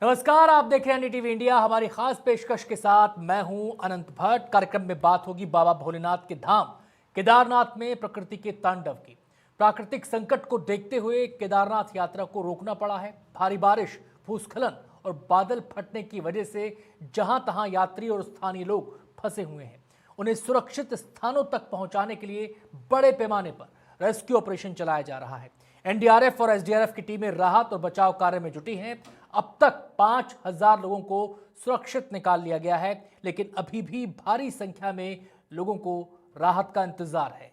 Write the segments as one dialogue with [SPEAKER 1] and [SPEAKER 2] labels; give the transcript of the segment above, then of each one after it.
[SPEAKER 1] नमस्कार, आप देख रहे हैं NDTV इंडिया। हमारी खास पेशकश के साथ मैं हूं अनंत भट्ट। कार्यक्रम में बात होगी बाबा भोलेनाथ के धाम केदारनाथ में प्रकृति के तांडव की। प्राकृतिक संकट को देखते हुए केदारनाथ यात्रा को रोकना पड़ा है। भारी बारिश, भूस्खलन और बादल फटने की वजह से जहां तहां यात्री और स्थानीय लोग फंसे हुए हैं। उन्हें सुरक्षित स्थानों तक पहुंचाने के लिए बड़े पैमाने पर रेस्क्यू ऑपरेशन चलाया जा रहा है। NDRF और SDRF की टीमें राहत और बचाव कार्य में जुटी हैं। अब तक 5000 लोगों को सुरक्षित निकाल लिया गया है, लेकिन अभी भी भारी संख्या में लोगों को राहत का इंतजार है।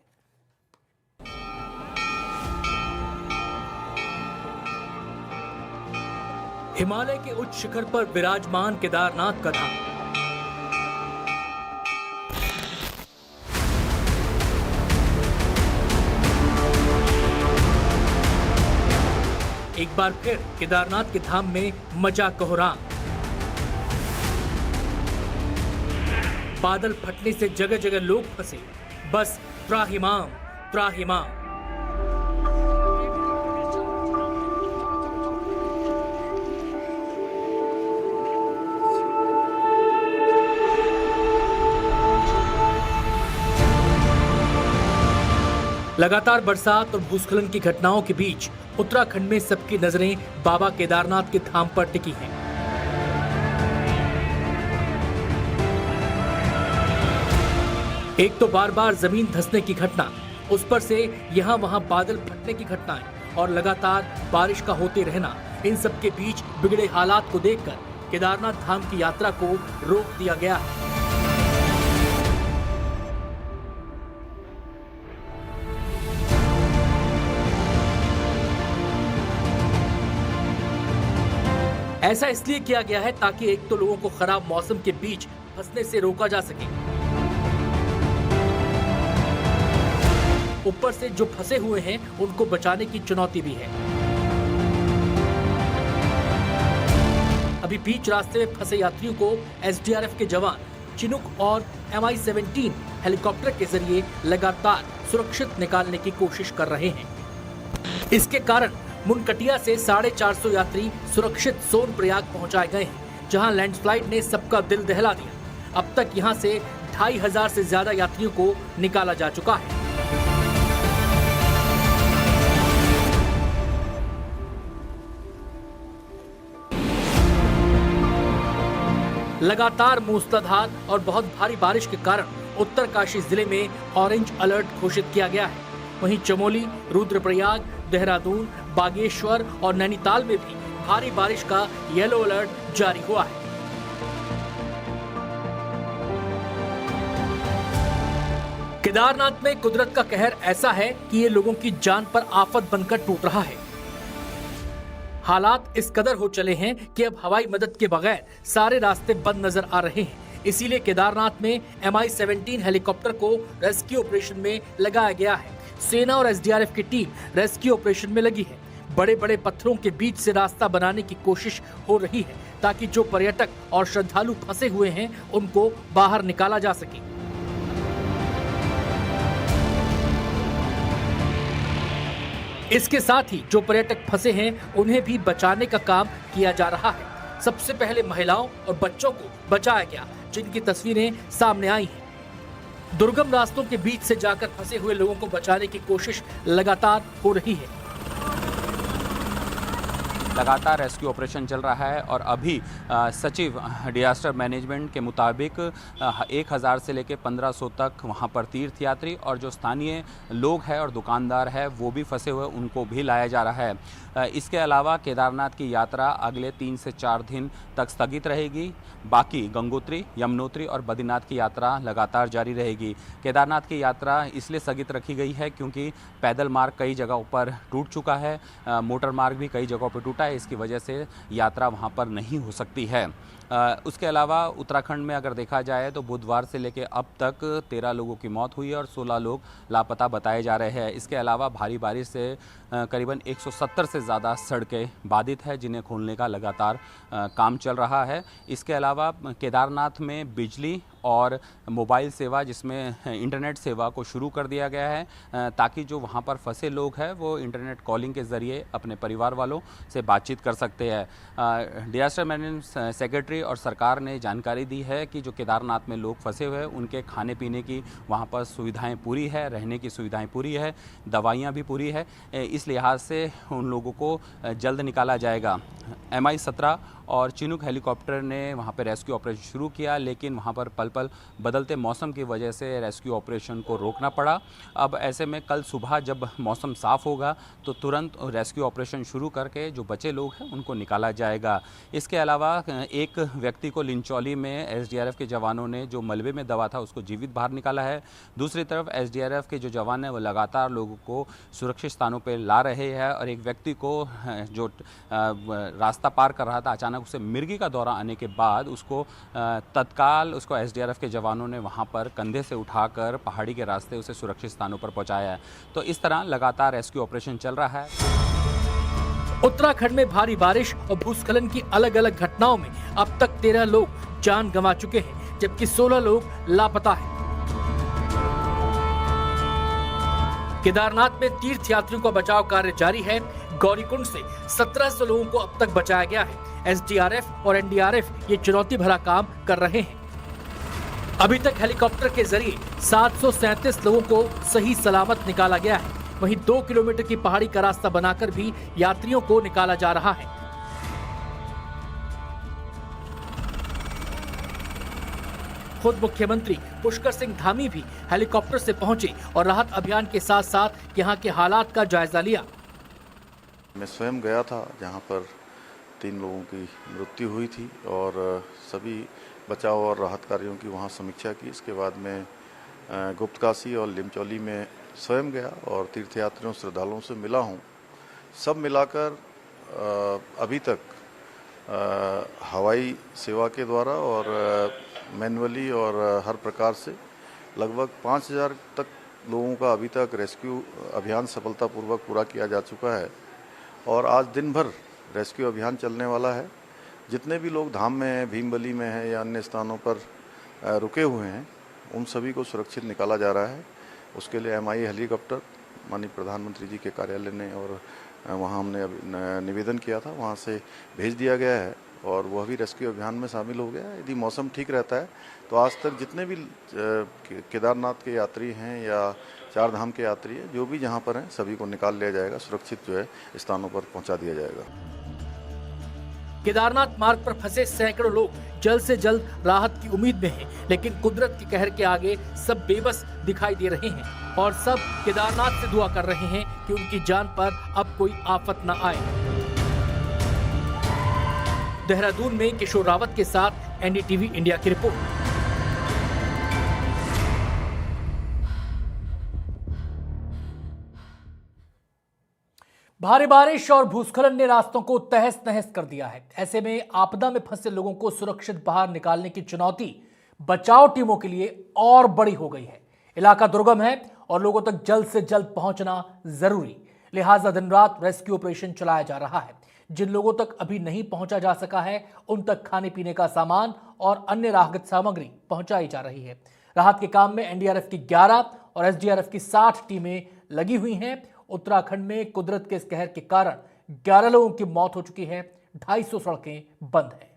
[SPEAKER 1] हिमालय के उच्च शिखर पर विराजमान केदारनाथ का धाम एक बार फिर केदारनाथ के धाम में मचा कोहराम। बादल फटने से जगह जगह लोग फंसे। बस त्राहिमाम त्राहिमाम। लगातार बरसात और भूस्खलन की घटनाओं के बीच उत्तराखंड में सबकी नजरें बाबा केदारनाथ के धाम पर टिकी हैं। एक तो बार बार जमीन धंसने की घटना, उस पर से यहाँ वहाँ बादल फटने की घटनाएं और लगातार बारिश का होते रहना, इन सब के बीच बिगड़े हालात को देखकर केदारनाथ धाम की यात्रा को रोक दिया गया है। ऐसा इसलिए किया गया है ताकि एक तो लोगों को खराब मौसम के बीच फंसने से रोका जा सके, ऊपर से जो फंसे हुए हैं उनको बचाने की चुनौती भी है। अभी बीच रास्ते में फंसे यात्रियों को SDRF के जवान चिनूक और MI-17 हेलीकॉप्टर के जरिए लगातार सुरक्षित निकालने की कोशिश कर रहे हैं। इसके कारण मुनकटिया से 450 यात्री सुरक्षित सोनप्रयाग पहुंचाए गए हैं, जहां लैंडस्लाइड ने सबका दिल दहला दिया। अब तक यहां से 2500 से ज्यादा यात्रियों को निकाला जा चुका है। लगातार मूसलाधार और बहुत भारी बारिश के कारण उत्तरकाशी जिले में ऑरेंज अलर्ट घोषित किया गया है। वहीं चमोली, रुद्रप्रयाग, देहरादून, बागेश्वर और नैनीताल में भी भारी बारिश का येलो अलर्ट जारी हुआ है। केदारनाथ में कुदरत का कहर ऐसा है कि ये लोगों की जान पर आफत बनकर टूट रहा है। हालात इस कदर हो चले हैं कि अब हवाई मदद के बगैर सारे रास्ते बंद नजर आ रहे हैं। इसीलिए केदारनाथ में MI-17 हेलीकॉप्टर को रेस्क्यू ऑपरेशन में लगाया गया है। सेना और SDRF की टीम रेस्क्यू ऑपरेशन में लगी है। बड़े बड़े पत्थरों के बीच से रास्ता बनाने की कोशिश हो रही है ताकि जो पर्यटक और श्रद्धालु फंसे हुए हैं उनको बाहर निकाला जा सके। इसके साथ ही जो पर्यटक फंसे हैं उन्हें भी बचाने का काम किया जा रहा है। सबसे पहले महिलाओं और बच्चों को बचाया गया, जिनकी तस्वीरें सामने आई हैं। दुर्गम रास्तों के बीच से जाकर फंसे हुए लोगों को बचाने की कोशिश लगातार हो रही है।
[SPEAKER 2] लगातार रेस्क्यू ऑपरेशन चल रहा है और अभी सचिव डिजास्टर मैनेजमेंट के मुताबिक 1000 से लेकर 1500 तक वहां पर तीर्थयात्री और जो स्थानीय लोग हैं और दुकानदार हैं वो भी फंसे हुए, उनको भी लाया जा रहा है। इसके अलावा केदारनाथ की यात्रा अगले 3 से 4 दिन तक स्थगित रहेगी। बाकी गंगोत्री, यमुनोत्री और बद्रीनाथ की यात्रा लगातार जारी रहेगी। केदारनाथ की यात्रा इसलिए स्थगित रखी गई है क्योंकि पैदल मार्ग कई जगहों पर टूट चुका है, मोटर मार्ग भी कई जगहों पर टूटा है। इसकी वजह से यात्रा वहां पर नहीं हो सकती है। उसके अलावा उत्तराखंड में अगर देखा जाए तो बुधवार से लेकर अब तक 13 लोगों की मौत हुई है और 16 लोग लापता बताए जा रहे हैं। इसके अलावा भारी बारिश से करीबन 170 से ज़्यादा सड़कें बाधित है, जिन्हें खोलने का लगातार काम चल रहा है। इसके अलावा केदारनाथ में बिजली और मोबाइल सेवा, जिसमें इंटरनेट सेवा को शुरू कर दिया गया है ताकि जो वहाँ पर फंसे लोग हैं वो इंटरनेट कॉलिंग के ज़रिए अपने परिवार वालों से बातचीत कर सकते हैं। डिजास्टर मैनेजमेंट सेक्रेटरी और सरकार ने जानकारी दी है कि जो केदारनाथ में लोग फंसे हुए हैं उनके खाने पीने की वहाँ पर सुविधाएं पूरी है, रहने की सुविधाएं पूरी है, दवाइयाँ भी पूरी है। इस लिहाज से उन लोगों को जल्द निकाला जाएगा। MI-17 और चिनूक हेलीकॉप्टर ने वहाँ पर रेस्क्यू ऑपरेशन शुरू किया, लेकिन वहाँ पर पल पल बदलते मौसम की वजह से रेस्क्यू ऑपरेशन को रोकना पड़ा। अब ऐसे में कल सुबह जब मौसम साफ़ होगा तो तुरंत रेस्क्यू ऑपरेशन शुरू करके जो बचे लोग हैं उनको निकाला जाएगा। इसके अलावा एक व्यक्ति को लिंचौली में SDRF के जवानों ने जो मलबे में दबा था उसको जीवित बाहर निकाला है। दूसरी तरफ SDRF के जो जवान हैं वो लगातार लोगों को सुरक्षित स्थानों पर ला रहे हैं और एक व्यक्ति को जो रास्ता पार कर रहा था अचानक उसे मिर्गी का दौरा आने के बाद उसको तत्काल उसको SDRF के जवानों ने वहां पर कंधे से उठाकर पहाड़ी के रास्ते उसे सुरक्षित स्थानों पर पहुंचाया है। तो इस तरह लगातार रेस्क्यू ऑपरेशन चल रहा है।
[SPEAKER 1] उत्तराखंड में भारी बारिश और भूस्खलन की अलग अलग घटनाओं में अब तक 13 लोग जान गंवा चुके हैं, जबकि 16 लोग लापता हैं। केदारनाथ में तीर्थ यात्रियों का बचाव कार्य जारी है। गौरीकुंड से 1700 लोगों को अब तक बचाया गया है। SDRF और NDRF ये चुनौती भरा काम कर रहे हैं। अभी तक हेलीकॉप्टर के जरिए 737 लोगों को सही सलामत निकाला गया है। वहीं 2 किलोमीटर की पहाड़ी का रास्ता बनाकर भी यात्रियों को निकाला जा रहा है। खुद मुख्यमंत्री पुष्कर सिंह धामी भी हेलीकॉप्टर से पहुंचे और राहत अभियान के साथ साथ यहां के हालात का जायजा लिया।
[SPEAKER 3] मैं स्वयं गया था जहां पर 3 लोगों की मृत्यु हुई थी और सभी बचाव और राहत कार्यों की वहां समीक्षा की। इसके बाद मैं गुप्तकाशी और लिमचौली में स्वयं गया और तीर्थयात्रियों श्रद्धालुओं से मिला हूं। सब मिलाकर अभी तक हवाई सेवा के द्वारा और मैनुअली और हर प्रकार से लगभग 5000 तक लोगों का अभी तक रेस्क्यू अभियान सफलतापूर्वक पूरा किया जा चुका है और आज दिन भर रेस्क्यू अभियान चलने वाला है। जितने भी लोग धाम में हैं, भीमबली में हैं या अन्य स्थानों पर रुके हुए हैं, उन सभी को सुरक्षित निकाला जा रहा है। उसके लिए MI हेलीकॉप्टर माननीय प्रधानमंत्री जी के कार्यालय ने और वहाँ हमने निवेदन किया था, वहाँ से भेज दिया गया है और वह भी रेस्क्यू अभियान में शामिल हो गया है। यदि मौसम ठीक रहता है तो आज तक जितने भी केदारनाथ के यात्री हैं या 4 धाम के यात्री हैं, जो भी जहाँ पर हैं, सभी को निकाल लिया जाएगा, सुरक्षित जो है स्थानों पर पहुँचा दिया जाएगा।
[SPEAKER 1] केदारनाथ मार्ग पर फंसे सैकड़ों लोग जल्द से जल्द राहत की उम्मीद में हैं, लेकिन कुदरत के कहर के आगे सब बेबस दिखाई दे रहे हैं और सब केदारनाथ से दुआ कर रहे हैं कि उनकी जान पर अब कोई आफत न आए। देहरादून में किशोर रावत के साथ NDTV इंडिया की रिपोर्ट। भारी बारिश और भूस्खलन ने रास्तों को तहस नहस कर दिया है। ऐसे में आपदा में फंसे लोगों को सुरक्षित बाहर निकालने की चुनौती बचाव टीमों के लिए और बड़ी हो गई है। इलाका दुर्गम है और लोगों तक जल्द से जल्द पहुंचना जरूरी, लिहाजा दिन रात रेस्क्यू ऑपरेशन चलाया जा रहा है। जिन लोगों तक अभी नहीं पहुंचा जा सका है, उन तक खाने पीने का सामान और अन्य राहत सामग्री पहुंचाई जा रही है। राहत के काम में NDRF की 11 और SDRF की 60 टीमें लगी हुई हैं। उत्तराखंड में कुदरत के इस कहर के कारण 11 लोगों की मौत हो चुकी है, 250 सड़कें बंद हैं।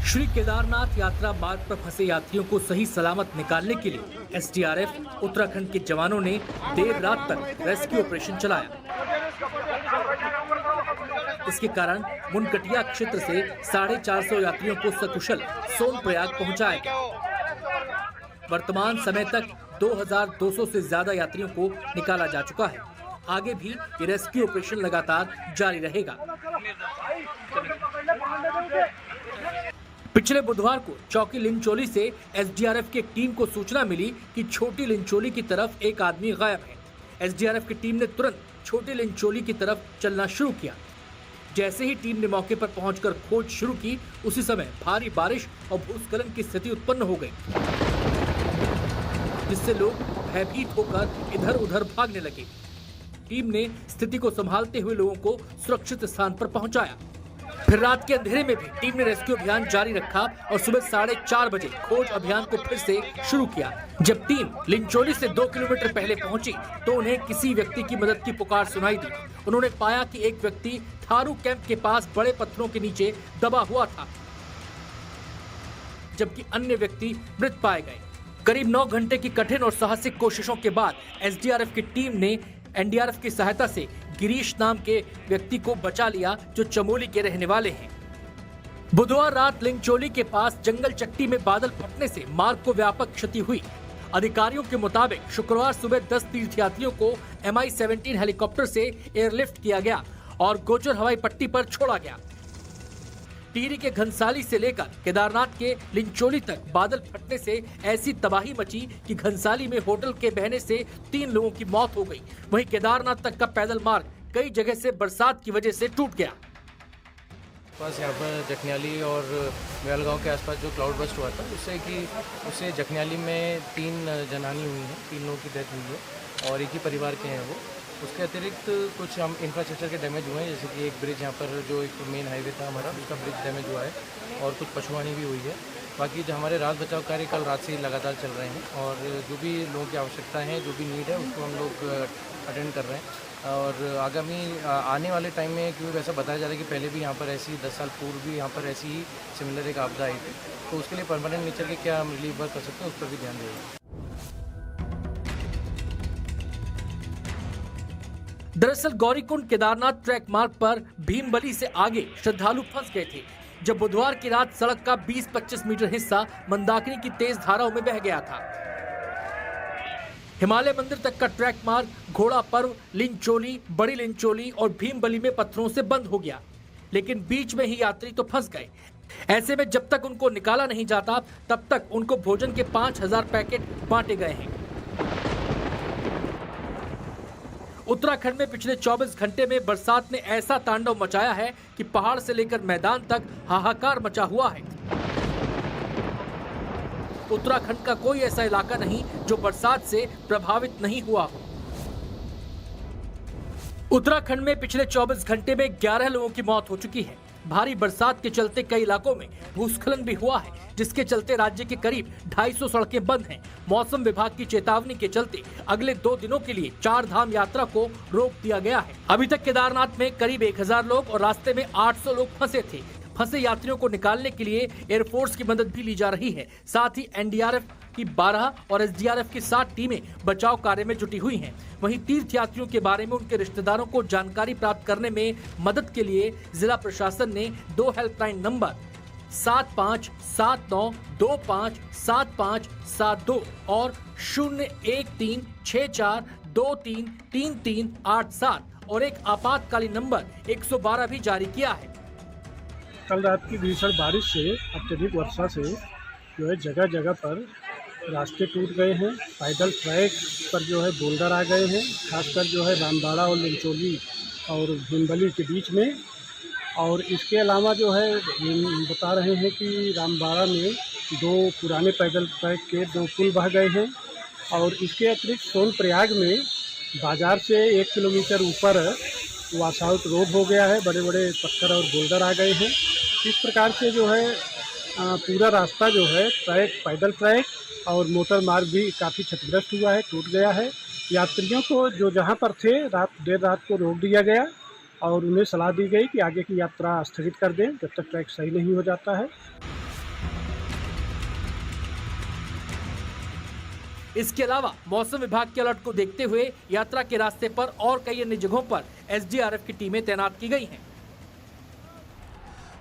[SPEAKER 1] श्री केदारनाथ यात्रा मार्ग पर फंसे यात्रियों को सही सलामत निकालने के लिए SDRF उत्तराखंड के जवानों ने देर रात तक रेस्क्यू ऑपरेशन चलाया। इसके कारण मुनकटिया क्षेत्र से 450 यात्रियों को सकुशल सोनप्रयाग पहुंचाया गया। वर्तमान समय तक 2200 से ज्यादा यात्रियों को निकाला जा चुका है। आगे भी ये रेस्क्यू ऑपरेशन लगातार जारी रहेगा। पिछले बुधवार को चौकी लिंचोली से एसडीआरएफ की एक टीम को सूचना मिली कि छोटी लिंचोली की तरफ एक आदमी गायब है। एसडीआरएफ की टीम ने तुरंत छोटी लिंचोली की तरफ चलना शुरू किया। जैसे ही टीम ने मौके पर पहुंचकर खोज शुरू की, उसी समय भारी बारिश और भूस्खलन की स्थिति उत्पन्न हो गई, जिससे लोग भयभीत होकर इधर उधर भागने लगे। टीम ने स्थिति को संभालते हुए लोगों को सुरक्षित स्थान पर पहुंचाया। फिर रात के अंधेरे में भी टीम ने रेस्क्यू अभियान जारी रखा और सुबह 4:30 बजे खोज अभियान को फिर से शुरू किया। जब टीम लिंचोली से 2 किलोमीटर पहले पहुंची तो उन्हें किसी व्यक्ति की मदद की पुकार सुनाई दी। उन्होंने पाया कि एक व्यक्ति थारू कैंप के पास बड़े पत्थरों के नीचे दबा हुआ था, जबकि अन्य व्यक्ति मृत पाए गए। करीब 9 घंटे की कठिन और साहसिक कोशिशों के बाद एसडीआरएफ की टीम ने एनडीआरएफ की सहायता से गिरीश नाम के व्यक्ति को बचा लिया, जो चमोली के रहने वाले हैं। बुधवार रात लिंचोली के पास जंगल चट्टी में बादल फटने से मार्ग को व्यापक क्षति हुई। अधिकारियों के मुताबिक शुक्रवार सुबह 10 तीर्थयात्रियों को MI-17 हेलीकॉप्टर से एयरलिफ्ट किया गया और गोचर हवाई पट्टी पर छोड़ा गया। टिहरी के घनसाली से लेकर केदारनाथ के लिंचोली तक बादल फटने से ऐसी तबाही मची कि घनसाली में होटल के बहने से 3 लोगों की मौत हो गई। वहीं केदारनाथ तक का पैदल मार्ग कई जगह से बरसात की वजह से टूट गया।
[SPEAKER 4] पास यहाँ पर जखनियाली और मैलगांव के आसपास जो क्लाउड बस्ट हुआ था, उससे जखनियाली में 3 जनहानि हुई है, 3 लोगों की डेथ हुई है और एक ही परिवार के हैं वो। उसके अतिरिक्त कुछ हम इंफ्रास्ट्रक्चर के डैमेज हुए हैं, जैसे कि एक ब्रिज यहाँ पर जो एक मेन हाईवे था हमारा, उसका ब्रिज डैमेज हुआ है और कुछ पशुहानि भी हुई है। बाकी जो हमारे राहत बचाव कार्य कल रात से ही लगातार चल रहे हैं और जो भी लोगों की आवश्यकता है, जो भी नीड है, उसको हम लोग अटेंड कर रहे हैं। और आगामी आने वाले टाइम में, क्योंकि वैसा बताया जा रहा है कि पहले भी यहाँ पर ऐसी 10 साल पूर्व भी यहाँ पर ऐसी ही सिमिलर एक आपदा आई थी, तो उसके लिए परमानेंट नेचर के क्या हम रिलीफ वर्क कर सकते हैं, उस पर भी ध्यान देंगे।
[SPEAKER 1] दरअसल गौरीकुंड केदारनाथ ट्रैक मार्ग पर भीमबली से आगे श्रद्धालु फंस गए थे, जब बुधवार की रात सड़क का 20-25 मीटर हिस्सा मंदाकिनी की तेज धाराओं में बह गया था। हिमालय मंदिर तक का ट्रैक मार्ग घोड़ा पर्व, लिंचोली, बड़ी लिंचोली और भीमबली में पत्थरों से बंद हो गया, लेकिन बीच में ही यात्री तो फंस गए। ऐसे में जब तक उनको निकाला नहीं जाता, तब तक उनको भोजन के 5000 पैकेट बांटे गए हैं। उत्तराखंड में पिछले 24 घंटे में बरसात ने ऐसा तांडव मचाया है कि पहाड़ से लेकर मैदान तक हाहाकार मचा हुआ है। उत्तराखंड का कोई ऐसा इलाका नहीं जो बरसात से प्रभावित नहीं हुआ हो। उत्तराखंड में पिछले 24 घंटे में 11 लोगों की मौत हो चुकी है। भारी बरसात के चलते कई इलाकों में भूस्खलन भी हुआ है, जिसके चलते राज्य के करीब 250 सड़कें बंद हैं। मौसम विभाग की चेतावनी के चलते अगले 2 दिनों के लिए 4 धाम यात्रा को रोक दिया गया है। अभी तक केदारनाथ में करीब 1000 लोग और रास्ते में 800 लोग फंसे थे। फंसे यात्रियों को निकालने के लिए एयरफोर्स की मदद भी ली जा रही है। साथ ही एनडीआरएफ की 12 और एसडीआरएफ की 7 टीमें बचाव कार्य में जुटी हुई हैं। वहीं तीर्थयात्रियों के बारे में उनके रिश्तेदारों को जानकारी प्राप्त करने में मदद के लिए जिला प्रशासन ने 2 हेल्पलाइन नंबर 7579257572 और 01364233387 और एक आपातकालीन नंबर 112 भी जारी किया है।
[SPEAKER 5] कल रात की भीषण बारिश से, अत्यधिक वर्षा से जो है जगह जगह पर रास्ते टूट गए हैं। पैदल ट्रैक पर जो है बोल्डर आ गए हैं, खासकर जो है रामबाड़ा और लिंचोली और भीमबली के बीच में। और इसके अलावा जो है बता रहे हैं कि रामबाड़ा में 2 पुराने पैदल ट्रैक के 2 पुल बह गए हैं। और इसके अतिरिक्त सोनप्रयाग में बाज़ार से 1 किलोमीटर ऊपर वॉशआउट रोड हो गया है, बड़े बड़े पत्थर और बोल्डर आ गए हैं। इस प्रकार से जो है पूरा रास्ता जो है ट्रैक, पैदल ट्रैक और मोटर मार्ग भी काफ़ी क्षतिग्रस्त हुआ है, टूट गया है। यात्रियों को जो जहां पर थे देर रात को रोक दिया गया और उन्हें सलाह दी गई कि आगे की यात्रा स्थगित कर दें जब तक ट्रैक सही नहीं हो जाता है।
[SPEAKER 1] इसके अलावा मौसम विभाग के अलर्ट को देखते हुए यात्रा के रास्ते पर और कई अन्य जगहों पर एसडीआरएफ की टीमें तैनात की गई हैं।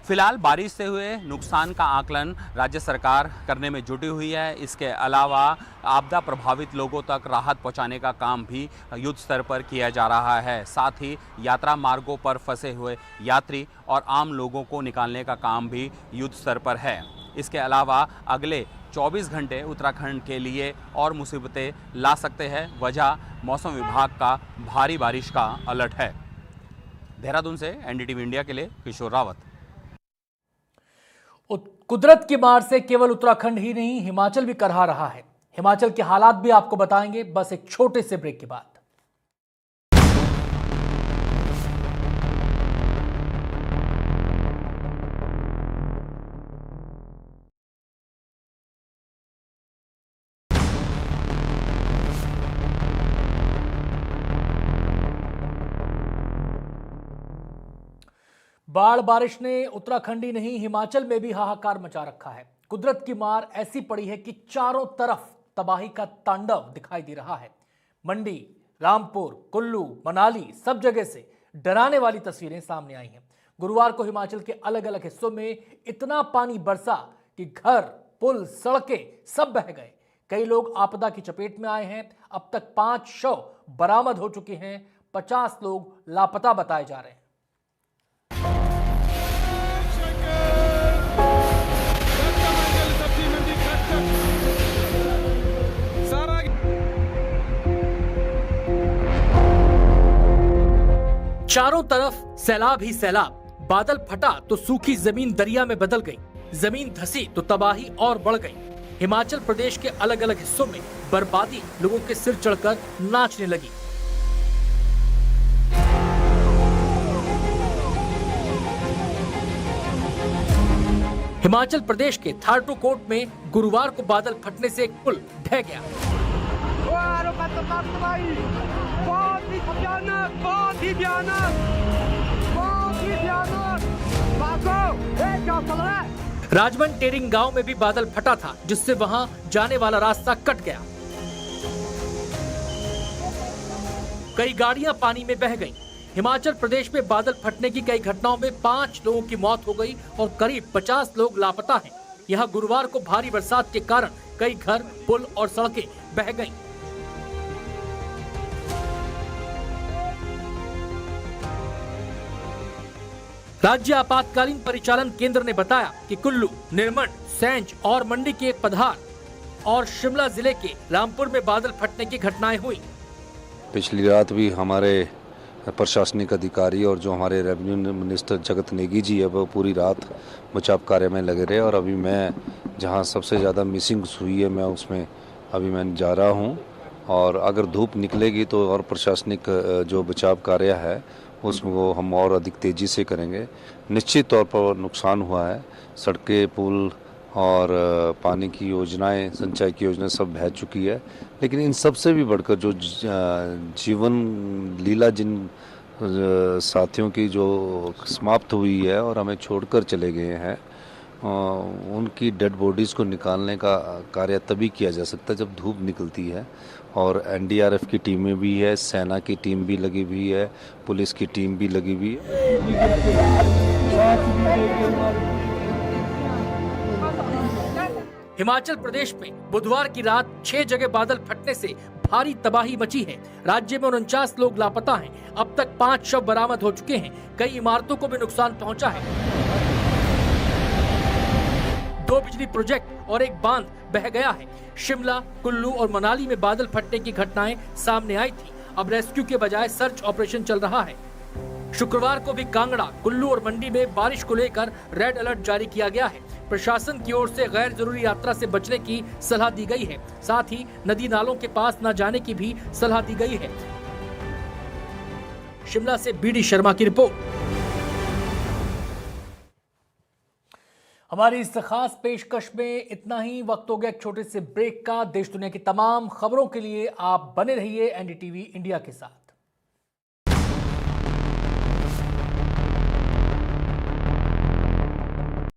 [SPEAKER 2] फिलहाल बारिश से हुए नुकसान का आकलन राज्य सरकार करने में जुटी हुई है। इसके अलावा आपदा प्रभावित लोगों तक राहत पहुंचाने का काम भी युद्ध स्तर पर किया जा रहा है। साथ ही यात्रा मार्गों पर फंसे हुए यात्री और आम लोगों को निकालने का काम भी युद्ध स्तर पर है। इसके अलावा अगले 24 घंटे उत्तराखंड के लिए और मुसीबतें ला सकते हैं। वजह मौसम विभाग का भारी बारिश का अलर्ट है। देहरादून से एनडीटीवी इंडिया के लिए किशोर रावत।
[SPEAKER 1] कुदरत की मार से केवल उत्तराखंड ही नहीं, हिमाचल भी करहा रहा है। हिमाचल के हालात भी आपको बताएंगे, बस एक छोटे से ब्रेक के बाद। बाढ़ बारिश ने उत्तराखंड ही नहीं, हिमाचल में भी हाहाकार मचा रखा है। कुदरत की मार ऐसी पड़ी है कि चारों तरफ तबाही का तांडव दिखाई दे रहा है। मंडी, रामपुर, कुल्लू, मनाली, सब जगह से डराने वाली तस्वीरें सामने आई हैं। गुरुवार को हिमाचल के अलग अलग हिस्सों में इतना पानी बरसा कि घर, पुल, सड़कें सब बह गए। कई लोग आपदा की चपेट में आए हैं। अब तक 5 शव बरामद हो चुके हैं। 50 लोग लापता बताए जा रहे हैं। चारों तरफ सैलाब ही सैलाब। बादल फटा तो सूखी जमीन दरिया में बदल गई, जमीन धसी तो तबाही और बढ़ गई। हिमाचल प्रदेश के अलग अलग हिस्सों में बर्बादी लोगों के सिर चढ़कर नाचने लगी। हिमाचल प्रदेश के थारटूकोट में गुरुवार को बादल फटने से एक पुल ढह गया। राजमन टेरिंग गांव में भी बादल फटा था, जिससे वहां जाने वाला रास्ता कट गया। कई गाड़ियां पानी में बह गईं। हिमाचल प्रदेश में बादल फटने की कई घटनाओं में 5 लोगों की मौत हो गई और करीब 50 लोग लापता हैं। यहां गुरुवार को भारी बरसात के कारण कई घर, पुल और सड़कें बह गईं। राज्य आपातकालीन परिचालन केंद्र ने बताया कि कुल्लू, निर्मंड, सैंज और मंडी के पधार और शिमला जिले के रामपुर में बादल फटने की घटनाएं हुई।
[SPEAKER 6] पिछली रात भी हमारे प्रशासनिक अधिकारी और जो हमारे रेवेन्यू मिनिस्टर जगत नेगी जी है वो पूरी रात बचाव कार्य में लगे रहे और अभी मैं जहां सबसे ज़्यादा मिसिंग हुई है मैं उसमें अभी मैं जा रहा हूं और अगर धूप निकलेगी तो और प्रशासनिक जो बचाव कार्य है उसको हम और अधिक तेज़ी से करेंगे। निश्चित तौर पर नुकसान हुआ है, सड़कें, पुल और पानी की योजनाएं, सिंचाई की योजनाएं सब बह चुकी है, लेकिन इन सब से भी बढ़कर जो जीवन लीला जिन साथियों की जो समाप्त हुई है और हमें छोड़कर चले गए हैं उनकी डेड बॉडीज़ को निकालने का कार्य तभी किया जा सकता है जब धूप निकलती है और एनडीआरएफ की टीमें भी है, सेना की टीम भी लगी हुई है, पुलिस की टीम भी लगी हुई है।
[SPEAKER 1] हिमाचल प्रदेश में बुधवार की रात 6 जगह बादल फटने से भारी तबाही मची है। राज्य में 49 लोग लापता हैं। अब तक 5 शव बरामद हो चुके हैं। कई इमारतों को भी नुकसान पहुंचा है। 2 बिजली प्रोजेक्ट और एक बांध बह गया है। शिमला, कुल्लू और मनाली में बादल फटने की घटनाएं सामने आई थी। अब रेस्क्यू के बजाय सर्च ऑपरेशन चल रहा है। शुक्रवार को भी कांगड़ा, कुल्लू और मंडी में बारिश को लेकर रेड अलर्ट जारी किया गया है। प्रशासन की ओर से गैर जरूरी यात्रा से बचने की सलाह दी गई है। साथ ही नदी नालों के पास न जाने की भी सलाह दी गई है। शिमला से बीडी शर्मा की रिपोर्ट। हमारी इस खास पेशकश में इतना ही। वक्त हो गया एक छोटे से ब्रेक का। देश दुनिया की तमाम खबरों के लिए आप बने रहिए एनडीटीवी इंडिया के साथ।